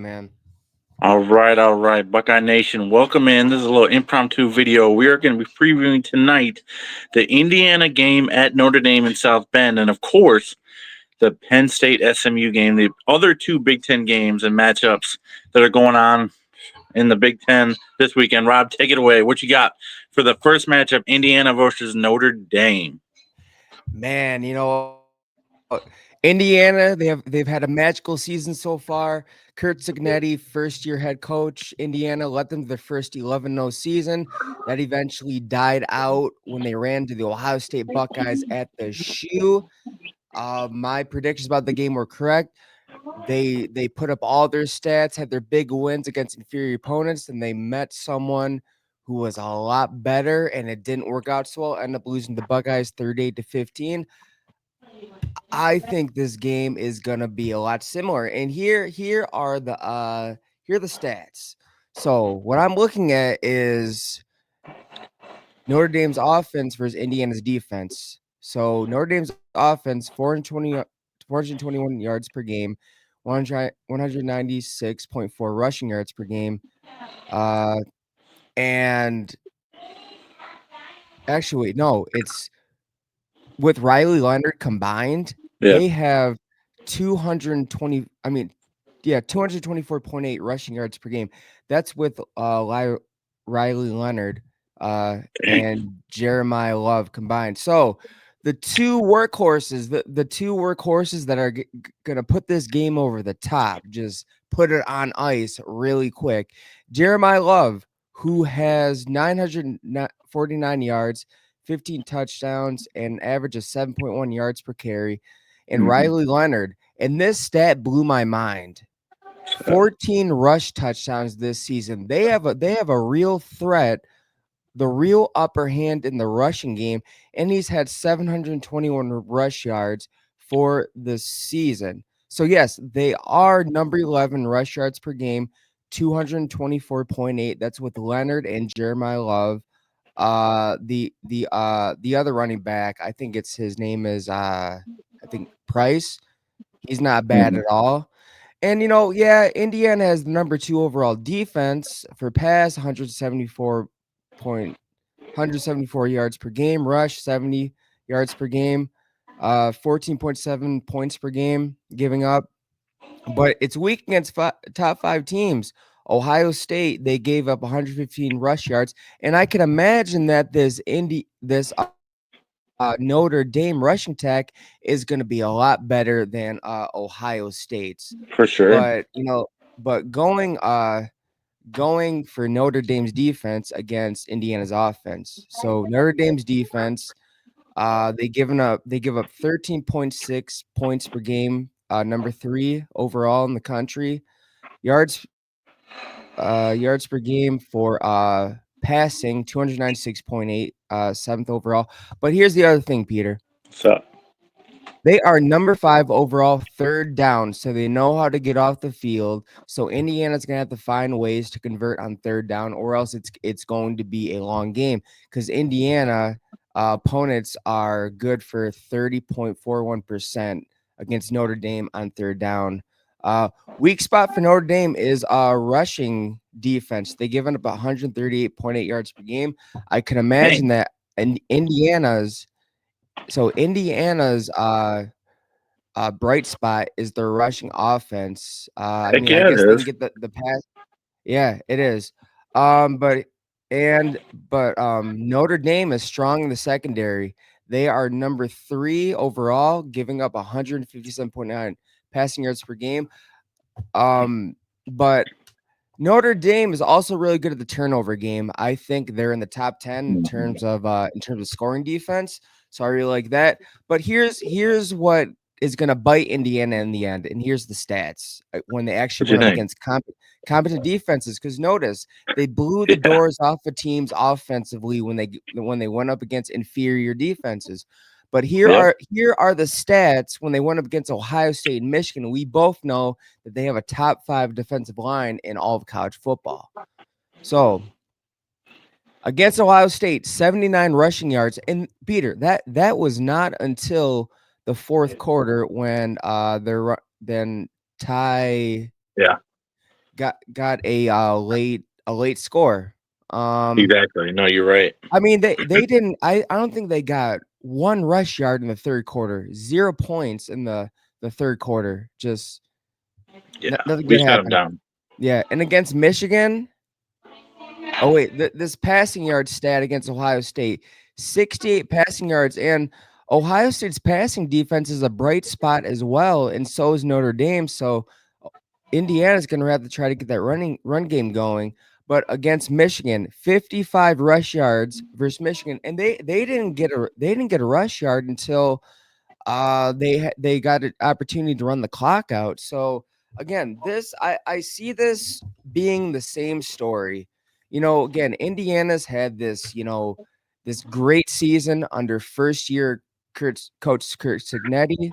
man. All right, Buckeye Nation, welcome in. This is a little impromptu video. We are going to be previewing tonight the Indiana game at Notre Dame in South Bend, and of course, the Penn State SMU game, the other two Big Ten games and matchups that are going on in the Big Ten this weekend. Rob, take it away. What you got for the first matchup, Indiana versus Notre Dame? Man, Indiana, they've had a magical season so far. Kurt Cignettii, first year head coach, Indiana led them to their first 11-0 season. That eventually died out when they ran to the Ohio State Buckeyes at the shoe. My predictions about the game were correct. They put up all their stats, had their big wins against inferior opponents, and they met someone who was a lot better, and it didn't work out so well. Ended up losing the Buckeyes 38-15. I think this game is gonna be a lot similar. And here are the stats. So what I'm looking at is Notre Dame's offense versus Indiana's defense. So Notre Dame's offense, 421 yards per game, 196.4 rushing yards per game. And actually, wait, no, it's with Riley Leonard combined, Yeah. they have 224.8 rushing yards per game. That's with Riley Leonard and Jeremiah Love combined. So the two workhorses, the two workhorses that are gonna put this game over the top, just put it on ice really quick. Jeremiah Love, who has 949 yards, 15 touchdowns, and an average of 7.1 yards per carry. And Riley Leonard, and this stat blew my mind. 14 rush touchdowns this season. They have a real threat, the real upper hand in the rushing game, and he's had 721 rush yards for the season. So yes, they are number 11 rush yards per game, 224.8. That's with Leonard and Jeremiah Love. The other running back, I think his name is I think Price. He's not bad at all. And yeah, Indiana has the number 2 overall defense for pass, 174 yards per game, rush 70 yards per game, 14.7 points per game giving up. But it's weak against top 5 teams. Ohio State, they gave up 115 rush yards, and I can imagine that this Notre Dame rushing attack is going to be a lot better than Ohio State's. For sure. But going for Notre Dame's defense against Indiana's offense. So Notre Dame's defense, they give up 13.6 points per game, number 3 overall in the country. Yards yards per game for passing, 296.8, 7th overall. But here's the other thing, Peter. So, They are number 5 overall, third down, so they know how to get off the field. So Indiana's gonna have to find ways to convert on third down, or else it's going to be a long game because Indiana opponents are good for 30.41% against Notre Dame on third down. Weak spot for Notre Dame is rushing defense. They given up 138.8 yards per game. I can imagine that Indiana's bright spot is their rushing offense. I heck mean, I yeah, it guess they can is. get the pass. Yeah, it is. Um, but Notre Dame is strong in the secondary. They are number 3 overall, giving up 157.9 passing yards per game. But Notre Dame is also really good at the turnover game. I think they're in the top 10 in terms of scoring defense. So I really like that. But here's what is going to bite Indiana in the end. And here's the stats when they actually What you went up think? against competent defenses. Because notice they blew the Yeah. doors off of teams offensively when they went up against inferior defenses. But Yep. here are the stats when they went up against Ohio State and Michigan. We both know that they have a top 5 defensive line in all of college football. So against Ohio State, 79 rushing yards. And Peter, that was not until the fourth quarter when then Ty Yeah. got a late score. Exactly. No, you're right. I mean, they didn't. I don't think they got one rush yard in the third quarter. 0 points in the third quarter. Just Yeah, nothing we good shut them happened. down. Yeah, and against Michigan. Oh wait, this passing yard stat against Ohio State, 68 passing yards, and Ohio State's passing defense is a bright spot as well, and so is Notre Dame. So Indiana's going to have to try to get that run game going. But against Michigan, 55 rush yards versus Michigan, and they didn't get a rush yard until they got an opportunity to run the clock out. So again, this I see this being the same story. Again, Indiana's had this great season under first year coach Kurt Cignettii,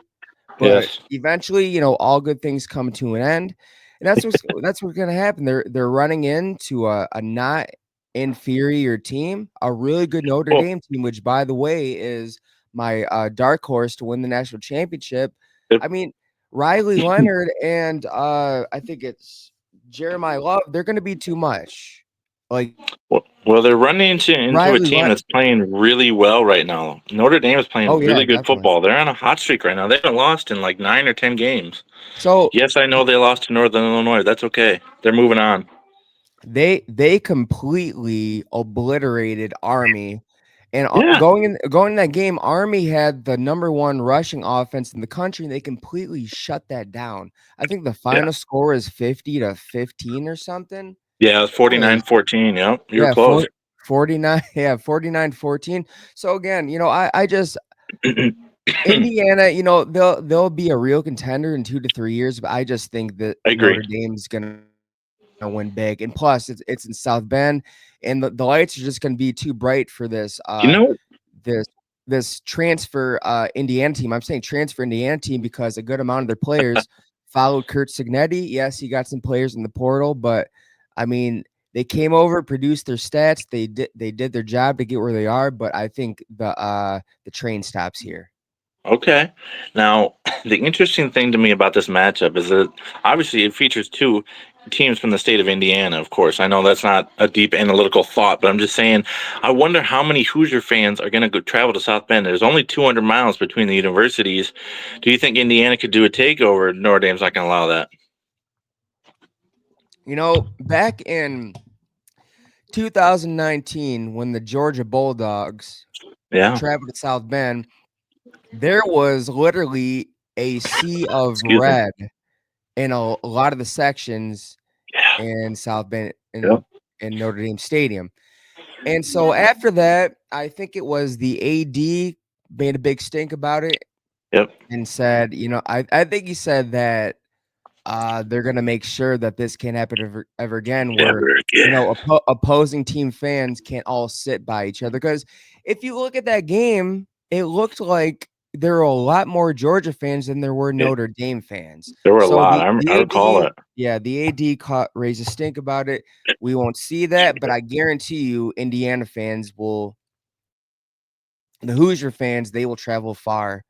but Yes. eventually, all good things come to an end, and that's what's gonna happen. They're running into a not inferior team, a really good Notre Well, Dame team, which by the way is my dark horse to win the national championship. it, I mean, Riley Leonard and I think it's Jeremiah Love. They're gonna be too much. Like well, they're running into a Riley team Leonard. that's playing really well right now. Notre Dame is playing Oh yeah, really good definitely. football. They're on a hot streak right now. They haven't lost in like 9 or 10 games. So Yes, I know they lost to Northern Illinois. That's okay. They're moving on. they completely obliterated Army. And Yeah, going in that game, Army had the number one rushing offense in the country, and they completely shut that down. I think the yeah, final score is 50-15 or something. yeah. It was It was 49-14. Yep, you were yeah, close. 49, yeah, 49-14. So again, I just Indiana, they'll be a real contender in 2 to 3 years, but I just think that I agree. Notre Dame's gonna win big. And plus it's in South Bend, and the lights are just gonna be too bright for You know, this this transfer Indiana team. I'm saying transfer Indiana team because a good amount of their players followed Kurt Cignettii. Yes, he got some players in the portal, but I mean they came over, produced their stats. They did their job to get where they are, but I think the train stops here. okay. Now, the interesting thing to me about this matchup is that obviously it features two teams from the state of Indiana, of course. I know that's not a deep analytical thought, but I'm just saying, I wonder how many Hoosier fans are going to go travel to South Bend. There's only 200 miles between the universities. Do you think Indiana could do a takeover? Notre Dame's not going to allow that. Back in 2019, when the Georgia Bulldogs Yeah. traveled to South Bend, there was literally a sea of Excuse me. red in a lot of the sections Yeah. in South Bend Yep. in Notre Dame Stadium. And so after that, I think it was the AD made a big stink about it Yep. and said, I think he said that they're gonna make sure that this can't happen ever again, where Never again. opposing team fans can't all sit by each other. Because if you look at that game, it looked like there were a lot more Georgia fans than there were Yeah. Notre Dame fans. There were a So lot. the I recall AD, it. yeah, the AD raised a stink about it. We won't see that, but I guarantee you, Indiana fans will. The Hoosier fans, they will travel far.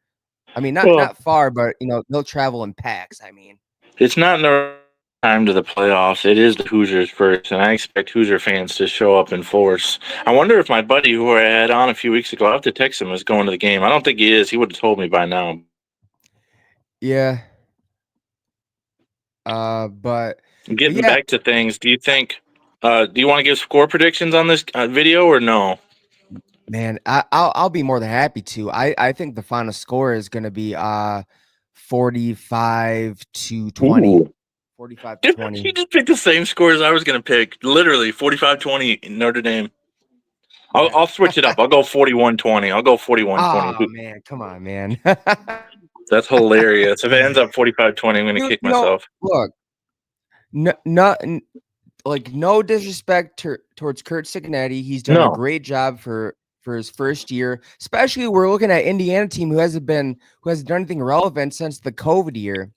I mean, not Well, not far, but they'll travel in packs. I mean. it's not in the time to the playoffs. It is the Hoosiers first, and I expect Hoosier fans to show up in force. I wonder if my buddy who I had on a few weeks ago, I have to text him, is going to the game. I don't think he is. He would have told me by now. Yeah, but Getting yeah, back to things, do you think? Do you want to give score predictions on this video or no? man, I'll be more than happy to. I think the final score is gonna be 45 to 20. Ooh. 45 to Dude, 20. you just picked the same scores I was going to pick. Literally 45-20 Notre Dame. I'll, Yeah. I'll switch it up. I'll go 41-20. I'll go 41-20. Oh man, come on, man. That's hilarious. If it ends up 45-20, I'm going to Dude, kick myself. look, no, like no disrespect towards Kurt Cignettii. He's done a No. great job for his first year. Especially we're looking at Indiana team who hasn't done anything relevant since the COVID year.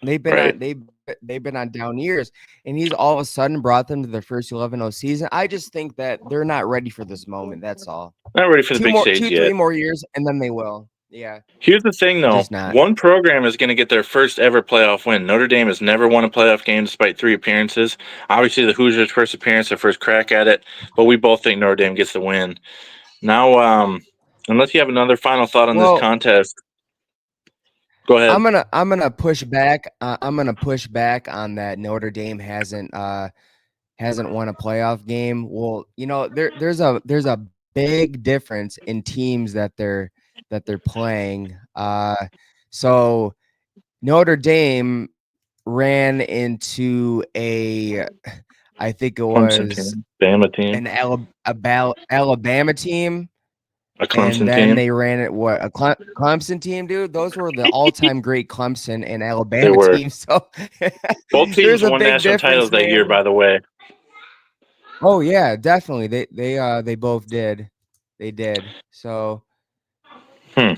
They've been Right. on they've been on down years, and he's all of a sudden brought them to their first 11-0 season. I just think that they're not ready for this moment. That's all. Not ready for the big stage Two, yet. 3 more years, and then they will. Yeah, Here's the thing, though. just not. One program is going to get their first ever playoff win. Notre Dame has never won a playoff game despite 3 appearances. Obviously, the Hoosiers' first appearance, their first crack at it, but we both think Notre Dame gets the win. Now, unless you have another final thought on this Well, contest, go ahead. I'm gonna push back. I'm gonna push back on that. Notre Dame hasn't won a playoff game. Well, there's a big difference in teams that they're playing. So Notre Dame ran into I think it Clemson was team, Bama team, Alabama team, a and Clemson then team. they ran it a Clemson team, dude. Those were the all-time great Clemson and They Alabama were. teams. So Both there's teams a won big national difference, titles that year, man. by the way. Oh yeah, definitely. They both did. They did. So, Hmm.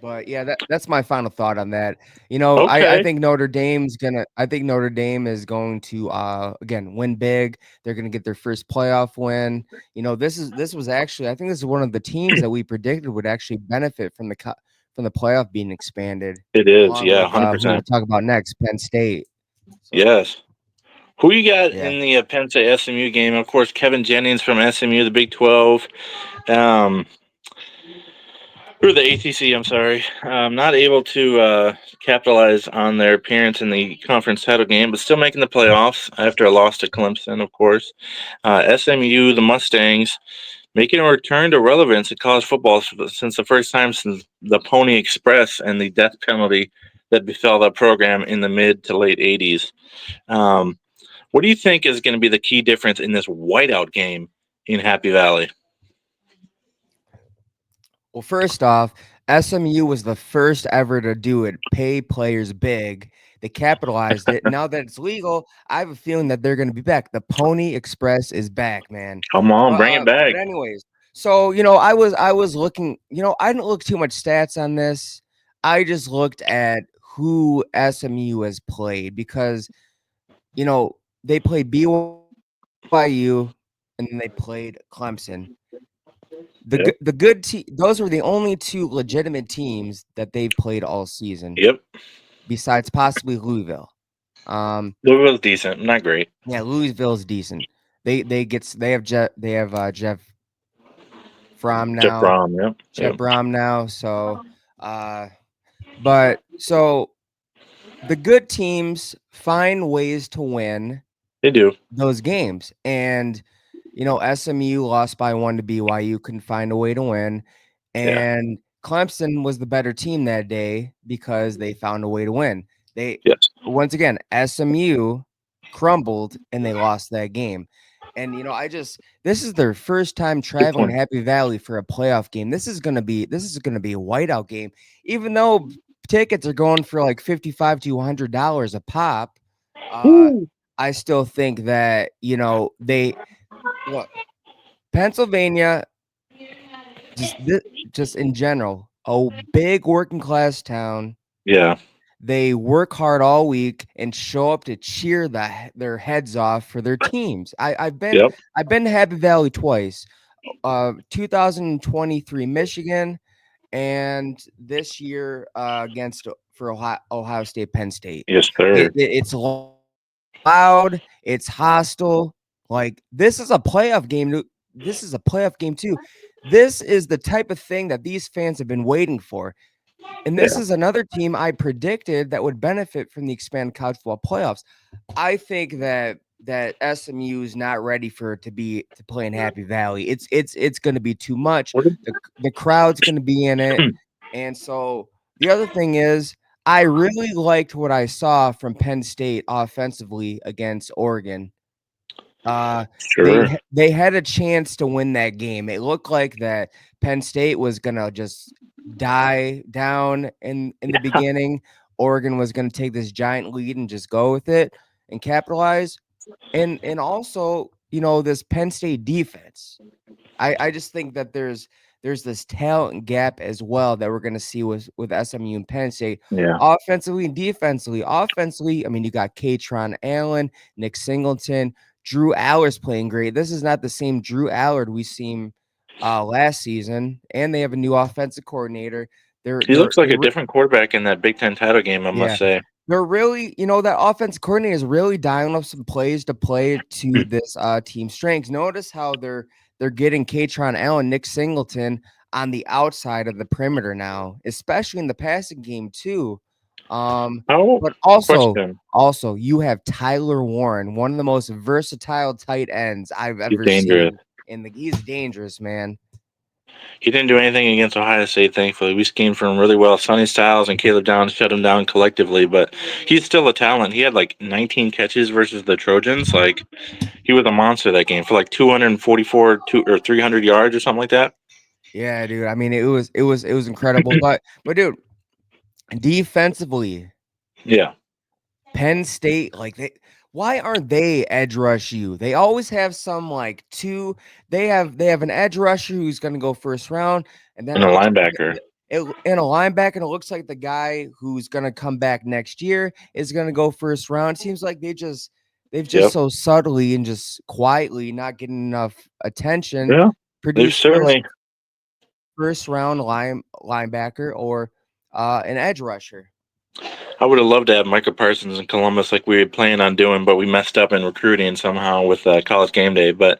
but yeah, that's my final thought on that. I Okay. think Notre Dame is going to again win big. They're gonna get their first playoff win. This was actually, I think this is one of the teams that we predicted would actually benefit from the playoff being expanded, It is. along Yeah, with who 100%. we'll talk about next, Penn State. So Yes. Who you got yeah. in the Penn State SMU game? Of course, Kevin Jennings from SMU, the Big 12. Um, or the ACC, I'm sorry. Not able to capitalize on their appearance in the conference title game, but still making the playoffs after a loss to Clemson, of course. SMU, the Mustangs, making a return to relevance in college football since the first time since the Pony Express and the death penalty that befell that program in the mid to late 80s. Um, what do you think is going to be the key difference in this whiteout game in Happy Valley? Well, first off, SMU was the first ever to do it, pay players big. They capitalized it. Now that it's legal, I have a feeling that they're going to be back. The Pony Express is back, man. Come on, But bring it back. anyways, so I was looking. I didn't look too much stats on this. I just looked at who SMU has played because they played BYU and then they played Clemson. Yep. The good those were the only two legitimate teams that they've played all season, Yep. besides possibly Louisville. Louisville's decent, not great. Yeah, Louisville's decent. They have Jeff Fromm Jeff now, Brom, yep. Jeff Yep. Brom now. So, uh, but so the good teams find ways to win They do. those games, and SMU lost by 1 to BYU, couldn't find a way to win, Yeah. and Clemson was the better team that day because they found a way to win. They Yes. Once again, SMU crumbled and they lost that game. And this is their first time Good traveling to point. Happy Valley for a playoff game. This is gonna be a whiteout game, even though tickets are going for like $55 to $100 a pop. Uh, Woo. I still think that they look, Pennsylvania, just in general, a big working class town. Yeah. They work hard all week and show up to cheer their heads off for their teams. Yep. I've been to Happy Valley twice. 2023 Michigan, and this year against for Ohio State, Penn State. Yes, sir. It's loud, it's hostile. Like, this is a playoff game. This is a playoff game too. This is the type of thing that these fans have been waiting for. And this Yeah. is another team I predicted that would benefit from the expanded college football playoffs. I think that SMU is not ready to play in Happy Valley. It's going to be too much. What did, The crowd's going to be in it, and so the other thing is, I really liked what I saw from Penn State offensively against Oregon. sure. They had a chance to win that game. It looked like that Penn State was gonna just die down in the beginning. Oregon was gonna take this giant lead and just go with it and capitalize. And also, this Penn State defense. I just think that there's this talent gap as well that we're gonna see with SMU and Penn State, Yeah. offensively and defensively. Offensively, I mean, you got Katron Allen, Nick Singleton, Drew Allard's playing great. This is not the same Drew Allard we seen last season, and they have a new offensive coordinator. He looks like they a different quarterback in that Big Ten title game, I must yeah. say. They're really, that offense coordinator is really dialing up some plays to play to this team strengths. Notice how they're getting Katron Allen, Nick Singleton on the outside of the perimeter now, especially in the passing game too. Oh, But also, question. you have Tyler Warren, one of the most versatile tight ends I've He's ever dangerous. seen. He's dangerous, man. He didn't do anything against Ohio State, thankfully. We schemed for him really well. Sonny Styles and Caleb Downs shut him down collectively, but he's still a talent. He had like 19 catches versus the Trojans. Like, he was a monster that game for like 244 or 300 yards or something like that. Yeah, dude. I mean, it was incredible. But dude, defensively, Yeah. Penn State, why aren't they edge rush you? They always have some like two. They have an edge rusher who's going to go first round, and then And a linebacker. and a linebacker. And it looks like the guy who's going to come back next year is going to go first round. It seems like they've just Yep. so subtly and just quietly not getting enough attention. Yeah. They've Produce certainly. first round linebacker or an edge rusher. I would have loved to have Micah Parsons in Columbus like we were planning on doing, but we messed up in recruiting somehow with College Game Day. But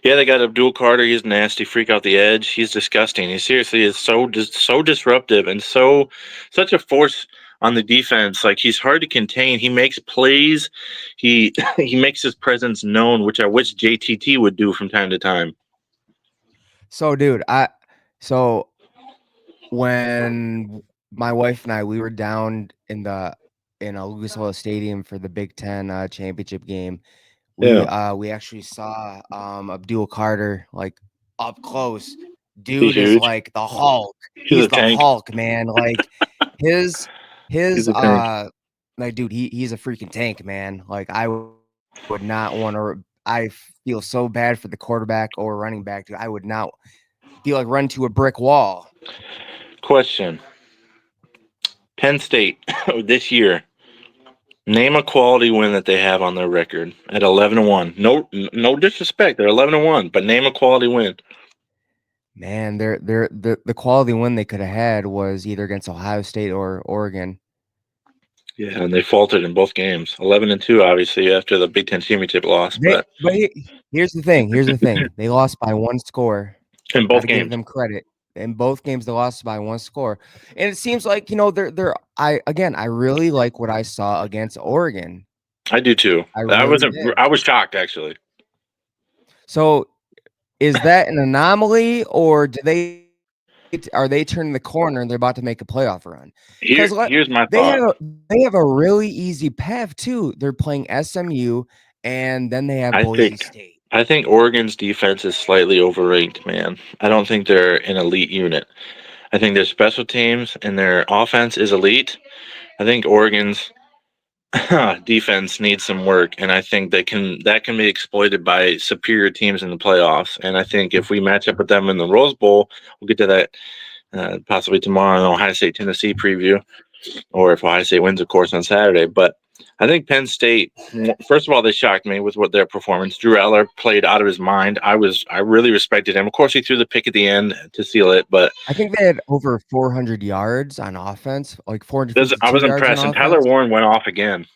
yeah, they got Abdul Carter. He's nasty, freak out the edge. He's disgusting. He seriously is so disruptive and such a force on the defense. Like, he's hard to contain. He makes plays. He he makes his presence known, which I wish JTT would do from time to time. So, dude, so when my wife and I we were down in Lucas Oil Stadium for the Big Ten championship game, Yeah, we actually saw Abdul Carter like up close. he's Dude is huge. like the Hulk. He's He's a the tank. Hulk, man. Like his He's his a tank. like dude, he's a freaking tank, man. Like would not want to. I feel so bad for the quarterback or running back. Dude. I would not be like run to a brick wall. Question: Penn State this year. Name a quality win that they have on their record at 11-1. No disrespect, they're 11-1, but name a quality win. Man, the quality win they could have had was either against Ohio State or Oregon. Yeah, and they faltered in both games. 11-2, obviously, after the Big Ten championship loss, but Here's the thing. Here's the thing. They lost by one score. in Got both to give games, them credit. In both games, they lost by one score, and it seems like they're. I really like what I saw against Oregon. I do too. I really did. I was shocked actually. So, is that an anomaly, or are they turning the corner and they're about to make a playoff run? Because Here's my they thought. have a really easy path too. They're playing SMU, and then they have I Boise think State. I think Oregon's defense is slightly overranked, man. I don't think they're an elite unit. I think their special teams and their offense is elite. I think Oregon's defense needs some work, and I think that can be exploited by superior teams in the playoffs. And I think if we match up with them in the Rose Bowl, we'll get to that possibly tomorrow in Ohio State Tennessee preview, or if Ohio State wins, of course, on Saturday. But I think Penn State, first of all, they shocked me with what their performance. Drew Eller played out of his mind. I really respected him. Of course, he threw the pick at the end to seal it, but I think they had over 400 yards on offense, like I 452 was yards on impressed. And Tyler offense. Warren went off again.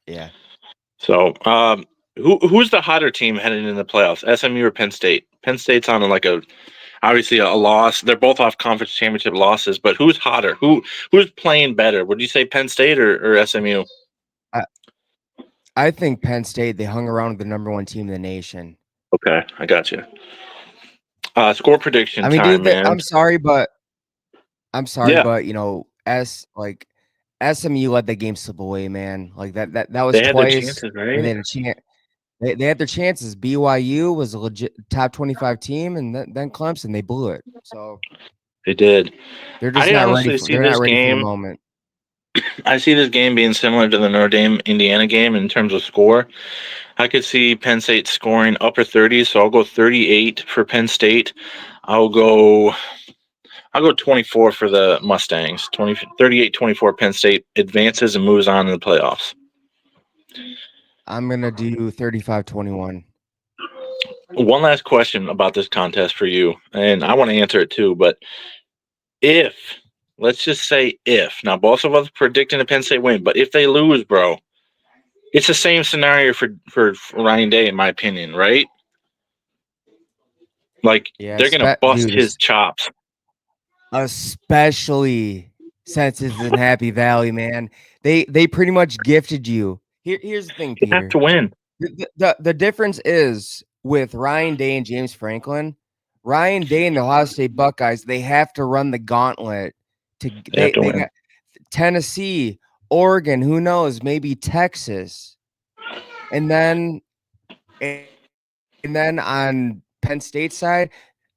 Yeah. So, who's the hotter team heading into the playoffs? SMU or Penn State? Penn State's on obviously a loss. They're both off conference championship losses, but who's hotter? Who's playing better? Would you say Penn State or SMU? I, I think Penn State, they hung around with the number one team in the nation. Okay, I got you. Score prediction I mean, time, dude, man. I'm sorry, Yeah, but SMU let that game slip away, man. Like that was they had their twice chances, where they right? had a chance. They had their chances. BYU was a legit top 25 team, and then Clemson, they blew it. So They did. they're just I not ready honestly for see they're not this ready for the game. moment. I see this game being similar to the Notre Dame Indiana game in terms of score. I could see Penn State scoring upper 30s, so I'll go 38 for Penn State. I'll go I'll go 24 for the Mustangs. 38-24 Penn State advances and moves on in the playoffs. I'm gonna do 35-21. One last question about this contest for you, and I want to answer it too. But if, let's just say if, now both of us predicting the Penn State win, but if they lose, bro, it's the same scenario for Ryan Day, in my opinion, right? Like Yeah, they're gonna bust dude, his chops. especially since it's in Happy Valley, man. They pretty much gifted you. Here's the thing, They have Peter. to win. The difference is with Ryan Day and James Franklin. Ryan Day and the Ohio State Buckeyes, they have to run the gauntlet to They have to they win. got Tennessee, Oregon, who knows, maybe Texas. And then on Penn State side,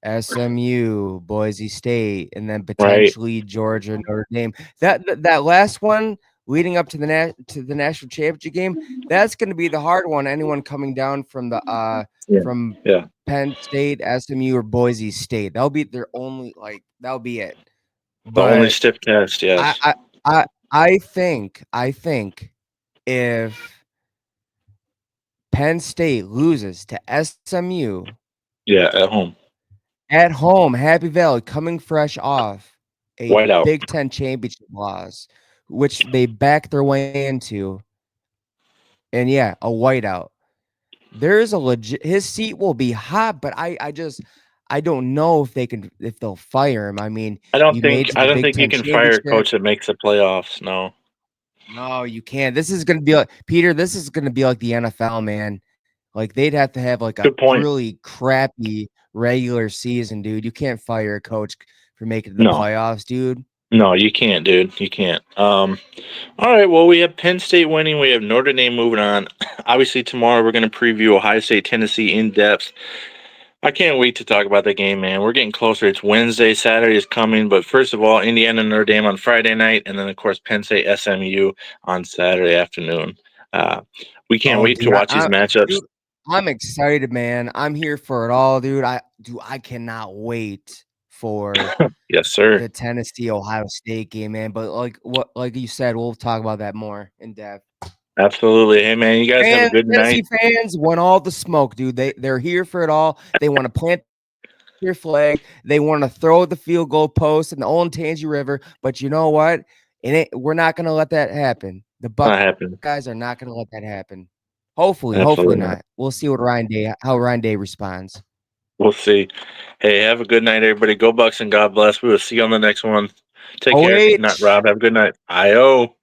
SMU, Boise State, and then Right. potentially Georgia, Notre Dame. That last one leading up to the national championship game, that's going to be the hard one. Anyone coming down from Yeah. from Yeah. Penn State, SMU, or Boise State, that'll be their only that'll be it. The only But stiff test. I Yes. I I think if Penn State loses to SMU Yeah. At home. at home, Happy Valley, coming fresh off a White out. Big Ten championship loss, which they backed their way into, and yeah, a whiteout. There is a legit his seat will be hot, but I don't know if they'll fire him. I mean, I don't you think. made to I the don't Big think you Ten can fire a championship. coach that makes the playoffs. No. No, you can't. This is gonna be like Peter. This is gonna be like the NFL, man. Like they'd have to have like a Good point. really crappy regular season, dude. You can't fire a coach for making the No. playoffs, dude. No, you can't, dude. You can't. All right. Well, we have Penn State winning. We have Notre Dame moving on. Obviously, tomorrow we're going to preview Ohio State, Tennessee in depth. I can't wait to talk about the game, man. We're getting closer. It's Wednesday. Saturday is coming. But first of all, Indiana Notre Dame on Friday night, and then of course Penn State SMU on Saturday afternoon. Uh, we can't Oh, wait to dude, watch these matchups. dude, I'm excited, man. I'm here for it all, dude. I cannot wait for Yes, sir. the Tennessee Ohio State game, man. But like you said, we'll talk about that more in depth. Absolutely. Hey, man. You guys have a good Tennessee night. fans want all the smoke, dude. They're here for it all. They want to plant your flag. They want to throw the field goal post in the Olentangy River. But you know what? We're not going to let that happen. The Not happening. Buckeyes are not going to let that happen. Hopefully Absolutely not. not. We'll see how Ryan Day responds. We'll see. Hey, have a good night, everybody. Go Bucks and God bless. We will see you on the next one. Take care. Not OH. Rob. Have a good night. IO.